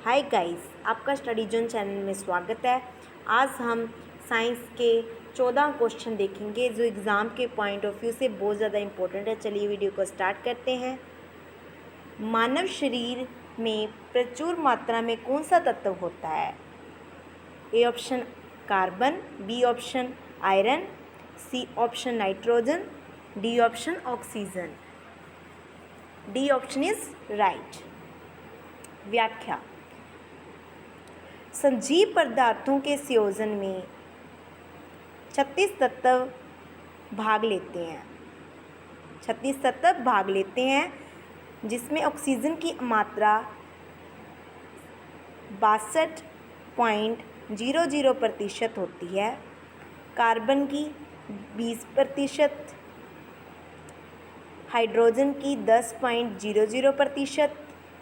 Hi guys, आपका study zone channel में स्वागत है। आज हम साइंस के 14 क्वेश्चन देखेंगे जो एग्ज़ाम के पॉइंट ऑफ व्यू से बहुत ज़्यादा इम्पोर्टेंट है। चलिए वीडियो को स्टार्ट करते हैं। मानव शरीर में प्रचुर मात्रा में कौन सा तत्व होता है? A option carbon, B option iron, C option nitrogen, D option oxygen. D option is right. व्याख्या: सजीव पदार्थों के संयोजन में 36 तत्व भाग लेते हैं जिसमें ऑक्सीजन की मात्रा 62.00% होती है, कार्बन की 20%, हाइड्रोजन की 10.00%,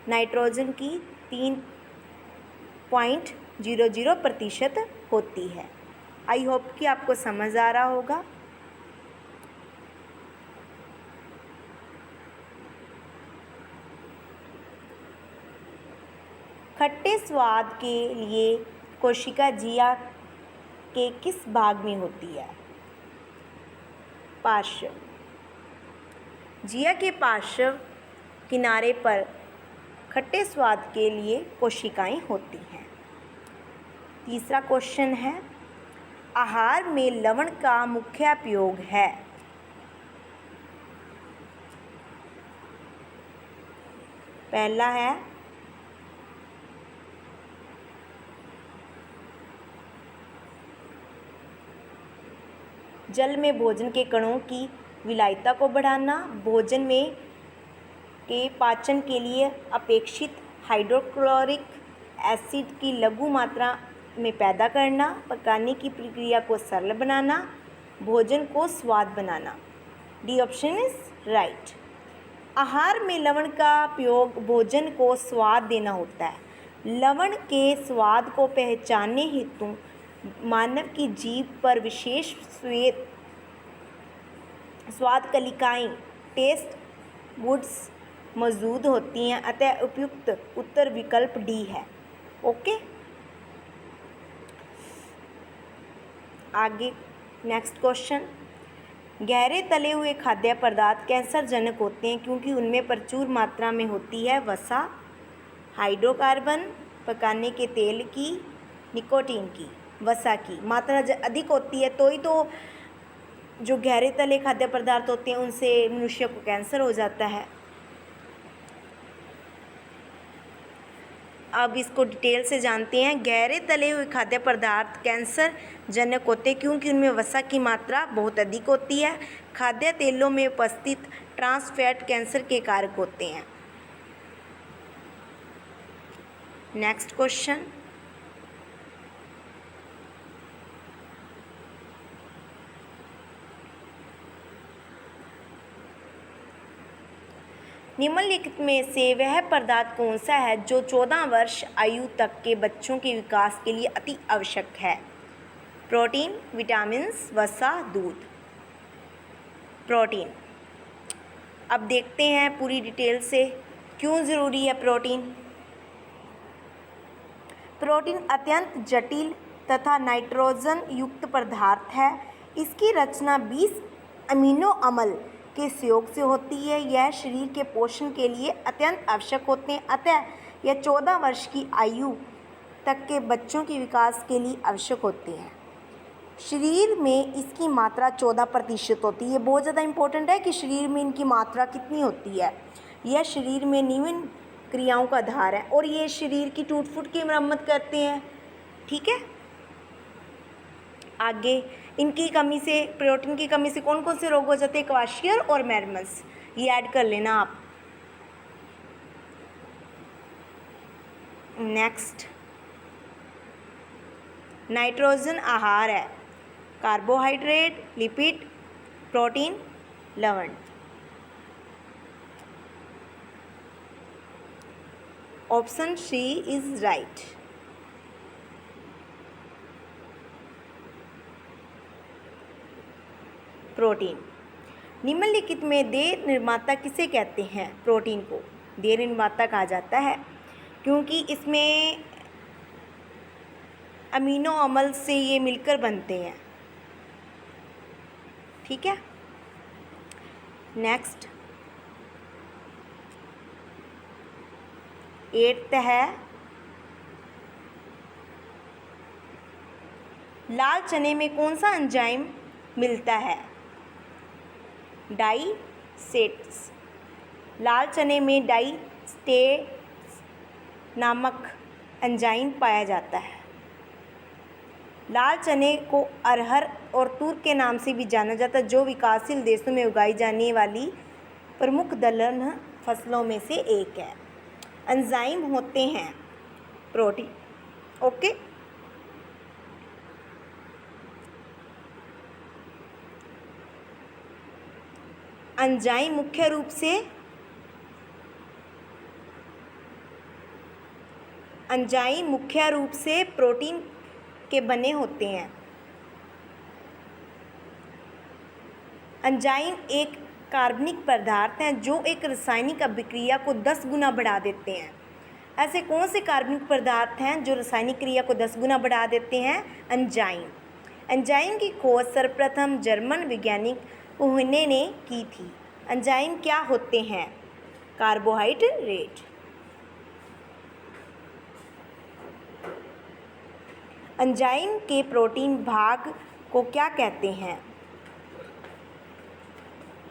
नाइट्रोजन की 3.00% होती है। आई होप कि आपको समझ आ रहा होगा। खट्टे स्वाद के लिए कोशिका जिया के किस भाग में होती है? पार्श्व। जिया के पार्श्व किनारे पर खट्टे स्वाद के लिए कोशिकाएं होती हैं। तीसरा क्वेश्चन है, आहार में लवण का मुख्य उपयोग है? पहला है जल में भोजन के कणों की विलायता को बढ़ाना, भोजन में के पाचन के लिए अपेक्षित हाइड्रोक्लोरिक एसिड की लघु मात्रा में पैदा करना, पकाने की प्रक्रिया को सरल बनाना, भोजन को स्वाद बनाना। D option is right. आहार में लवण का उपयोग भोजन को स्वाद देना होता है। लवण के स्वाद को पहचानने हेतु मानव की जीभ पर विशेष स्वाद कलिकाएं टेस्ट बुड्स मौजूद होती हैं, अतः उपयुक्त उत्तर विकल्प डी है। ओके, आगे नेक्स्ट क्वेश्चन, गहरे तले हुए खाद्य पदार्थ कैंसरजनक होते हैं क्योंकि उनमें प्रचुर मात्रा में होती है वसा, हाइड्रोकार्बन, पकाने के तेल की, निकोटीन की। वसा की मात्रा अधिक होती है तो ही तो जो गहरे तले खाद्य पदार्थ होते हैं उनसे मनुष्य को कैंसर हो जाता है। अब इसको डिटेल से जानते हैं। गहरे तले हुए खाद्य पदार्थ कैंसर जनक होते हैं क्योंकि उनमें वसा की मात्रा बहुत अधिक होती है। खाद्य तेलों में उपस्थित ट्रांस फैट कैंसर के कारक होते हैं। नेक्स्ट क्वेश्चन, निम्नलिखित में से वह पदार्थ कौन सा है जो 14 वर्ष आयु तक के बच्चों के विकास के लिए अति आवश्यक है? प्रोटीन, विटामिन्स, वसा, दूध। प्रोटीन। अब देखते हैं पूरी डिटेल से क्यों ज़रूरी है प्रोटीन। प्रोटीन अत्यंत जटिल तथा नाइट्रोजन युक्त पदार्थ है। इसकी रचना 20 अमीनो अम्ल के सहयोग से होती है। यह शरीर के पोषण के लिए अत्यंत आवश्यक होते हैं, अतः यह 14 वर्ष की आयु तक के बच्चों के विकास के लिए आवश्यक होते हैं। शरीर में इसकी मात्रा 14% होती है। ये बहुत ज़्यादा इम्पोर्टेंट है कि शरीर में इनकी मात्रा कितनी होती है। यह शरीर में निम्न क्रियाओं का आधार है और ये शरीर की टूट फूट की मरम्मत करते हैं। ठीक है, आगे इनकी कमी से, प्रोटीन की कमी से कौन कौन से रोग हो जाते हैं? क्वाशियर और मैरमस, ये ऐड कर लेना आप। नेक्स्ट, नाइट्रोजन आहार है कार्बोहाइड्रेट, लिपिड, प्रोटीन, लवण। Option C is right. Protein. निम्नलिखित में देह निर्माता किसे कहते हैं? प्रोटीन को देह निर्माता कहा जाता है। क्योंकि इसमें अमीनो अम्ल से ये मिलकर बनते हैं। ठीक है। नेक्स्ट 8th है, लाल चने में कौन सा एंजाइम मिलता है? डाइस्टेट्स। लाल चने में डाइस्टेट्स नामक एंजाइम पाया जाता है। लाल चने को अरहर और तूर के नाम से भी जाना जाता है, जो विकासशील देशों में उगाई जाने वाली प्रमुख दलहन फसलों में से एक है। एंजाइम होते हैं प्रोटीन। ओके। एंजाइम मुख्य रूप से प्रोटीन के बने होते हैं। एंजाइम एक कार्बनिक पदार्थ हैं जो एक रासायनिक अभिक्रिया को 10 गुना बढ़ा देते हैं। ऐसे कौन से कार्बनिक पदार्थ हैं जो रासायनिक क्रिया को 10 गुना बढ़ा देते हैं? एंजाइम। एंजाइम की खोज सर्वप्रथम जर्मन वैज्ञानिक कुहने ने की थी। एंजाइम क्या होते हैं? कार्बोहाइड्रेट। एंजाइम के प्रोटीन भाग को क्या कहते हैं?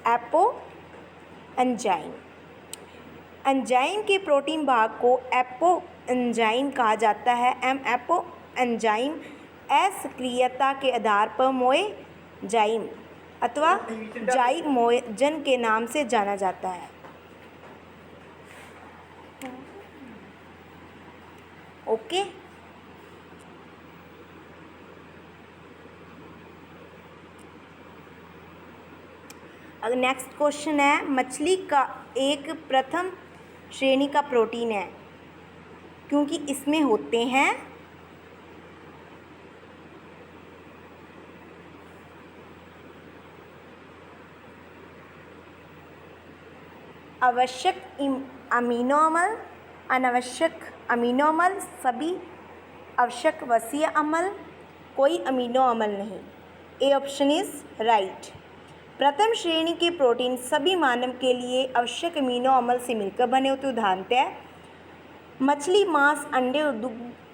Apo enzyme. एंजाइम के प्रोटीन भाग को एपो एंजाइम कहा जाता है। एपो एंजाइम असक्रियता के आधार पर मोएजाइम अथवा जाइमोजन के नाम से जाना जाता है। ओके। अब नेक्स्ट क्वेश्चन है, मछली का एक प्रथम श्रेणी का प्रोटीन है क्योंकि इसमें होते हैं आवश्यक अमीनो अम्ल, अनावश्यक अमीनो अम्ल, सभी आवश्यक वसीय अम्ल, कोई अमीनो अम्ल नहीं। A option is right. प्रथम श्रेणी के प्रोटीन सभी मानव के लिए आवश्यक अमीनो अम्ल से मिलकर बने होते। उदाहरणतः मछली, मांस, अंडे और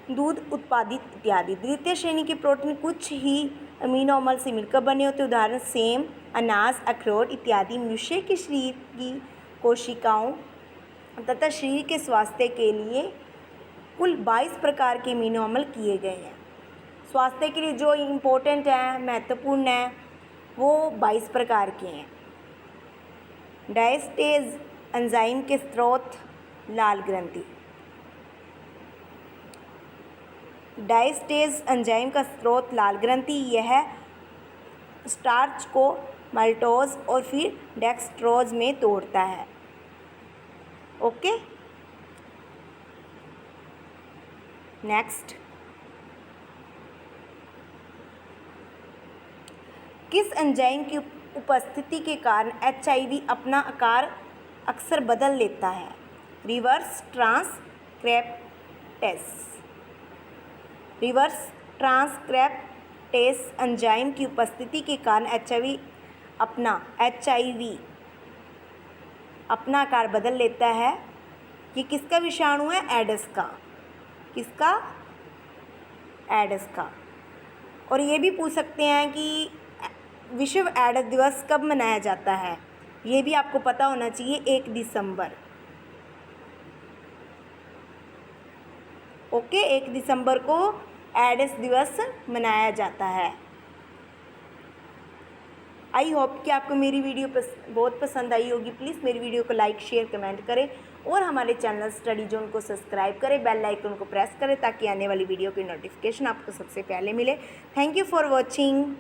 दूध उत्पादित इत्यादि। द्वितीय श्रेणी के प्रोटीन कुछ ही अमीनो अम्ल से मिलकर बने होते। उदाहरण सेम, अनाज, अखरोट इत्यादि। मनुष्य के शरीर की कोशिकाओं तथा शरीर के स्वास्थ्य के लिए कुल 22 प्रकार के अमीनो अम्ल किए गए हैं। स्वास्थ्य के लिए जो इम्पोर्टेंट है, महत्वपूर्ण है, वो 22 प्रकार के हैं। डायस्टेज एंजाइम के स्रोत लाल ग्रंथि। डायस्टेज एंजाइम का स्रोत लाल ग्रंथि। यह स्टार्च को माल्टोज और फिर डेक्सट्रोज में तोड़ता है। ओके। नेक्स्ट, किस एंजाइम की उपस्थिति के कारण HIV अपना आकार अक्सर बदल लेता है? Reverse transcriptase. Reverse transcriptase enzyme की उपस्थिति के कारण HIV अपना आकार बदल लेता है। ये किसका विषाणु है? एडिस का। किसका? एडिस का। और ये भी पूछ सकते हैं कि विश्व एड्स दिवस कब मनाया जाता है? ये भी आपको पता होना चाहिए, 1 दिसंबर। ओके, 1 दिसंबर को एड्स दिवस मनाया जाता है। आई होप कि आपको मेरी वीडियो बहुत पसंद आई होगी। प्लीज़ मेरी वीडियो को लाइक, शेयर, कमेंट करें और हमारे चैनल स्टडी जोन को सब्सक्राइब करें, बेल आइकन को प्रेस करें ताकि आने वाली वीडियो की नोटिफिकेशन आपको सबसे पहले मिले। Thank you for watching.